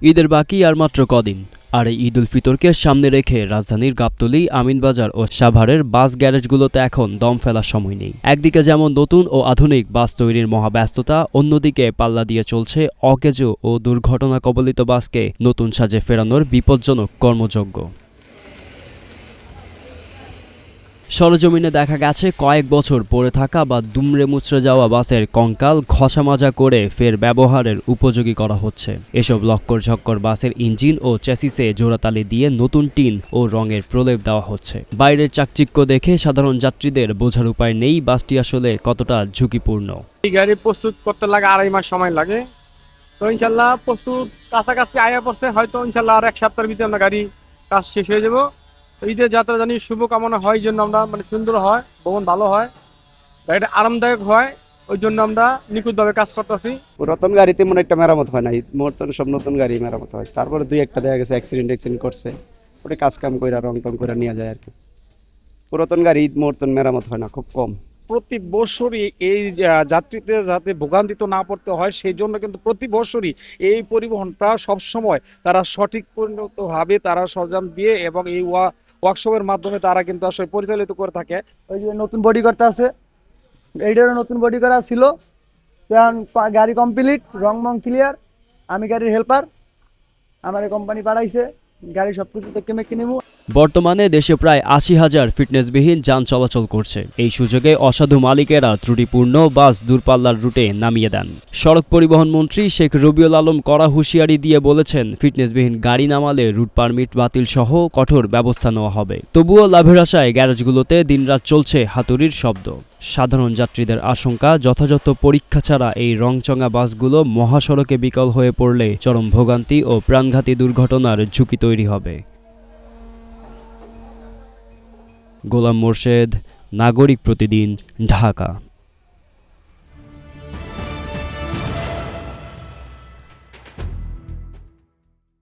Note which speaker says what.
Speaker 1: ঈদের বাকি আর মাত্র কদিন, আর এই ঈদ উল ফিতরকে সামনে রেখে রাজধানীর গাবতলী, আমিনবাজার ও সাভারের বাস গ্যারেজগুলোতে এখন দম ফেলার সময় নেই। একদিকে যেমন নতুন ও আধুনিক বাস তৈরির মহাব্যস্ততা, অন্যদিকে পাল্লা দিয়ে চলছে অকেজো ও দুর্ঘটনা কবলিত বাসকে নতুন সাজে ফেরানোর বিপজ্জনক কর্মযজ্ঞ। সরজমিনে দেখা গেছে কয়েক বছর পড়ে থাকা বা দুমড়ে মুচড়ে যাওয়া বাসের কঙ্কাল ঘষা মাজা করে ফের ব্যবহারের উপযোগী করা হচ্ছে। এসব লক্কর ঝক্কর বাসের ইঞ্জিন ও চ্যাসিসে জোড়াতালি দিয়ে নতুন টিন ও রঙের প্রলেপ দেওয়া হচ্ছে। বাইরের চাকচিক্য দেখে সাধারণ যাত্রীদের বোঝার উপায় নেই বাসটি আসলে কতটা ঝুঁকিপূর্ণ।
Speaker 2: এই গাড়ি প্রস্তুত করতে লাগে 2.5 মাস সময় লাগে। তো ইনশাল্লাহ প্রস্তুত কাছাকাছি আয়া পড়ছে, হয়তো ইনশাল্লাহ আর 1 সপ্তাহের ভিতরে আমরা গাড়ি কাজ শেষ হয়ে যাবো। ঈদের যাত্রা জানি শুভকামনা হয়, জন্য আমরা সুন্দর হয়, ভ্রমণ ভালো হয়, গাড়িটা আরামদায়ক হয়, ওই জন্য আমরা নিখুঁতভাবে কাজ করতেছি।
Speaker 3: পুরাতন গাড়িতে মনে একটা মেরামত হয় না, মতন সব নতুন গাড়ি মেরামত হয়। তারপরে দুই একটা দেখা গেছে অ্যাক্সিডেন্ট করছে, ওটা কাজ কাম করে রং টং করে নিয়ে যায় আর কি। পুরাতন গাড়ি মতন মেরামত হয় না, খুব কম।
Speaker 4: প্রতি বছরই এই যাত্রীদের যাতে ভোগান্তিত না পড়তে হয় সেই জন্য কিন্তু প্রতি বছরই এই পরিবহনটা সবসময় তারা সঠিক পরিণতভাবে তারা সরঞ্জাম দিয়ে এবং এই ওয়ার্কশপের মাধ্যমে তারা কিন্তু আসলে পরিচালিত করে থাকে।
Speaker 5: ওই যে নতুন বডি করতে আছে, এইটারও নতুন বডি করা ছিল। কারণ গাড়ি কমপ্লিট, রং মং ক্লিয়ার, আমি গাড়ির হেল্পার, আমার কোম্পানি পাঠাইছে গাড়ি সবকিছু দেখে মেখে নেবো।
Speaker 1: বর্তমানে দেশে প্রায় ৮০,০০০ ফিটনেসবিহীন যান চলাচল করছে। এই সুযোগে অসাধু মালিকেরা ত্রুটিপূর্ণ বাস দূরপাল্লার রুটে নামিয়ে দেন। সড়ক পরিবহন মন্ত্রী শেখ রবিউল আলম কড়া হুঁশিয়ারি দিয়ে বলেছেন, ফিটনেসবিহীন গাড়ি নামালে রুট পারমিট বাতিল সহ কঠোর ব্যবস্থা নেওয়া হবে। তবুও লাভের আশায় গ্যারেজগুলোতে দিনরাত চলছে হাতুড়ির শব্দ। সাধারণ যাত্রীদের আশঙ্কা, যথাযথ পরীক্ষা ছাড়া এই রংচঙা বাসগুলো মহাসড়কে বিকল হয়ে পড়লে চরম ভোগান্তি ও প্রাণঘাতী দুর্ঘটনার ঝুঁকি তৈরি হবে। গোলাম মোর্শেদ, নাগরিক প্রতিদিন, ঢাকা।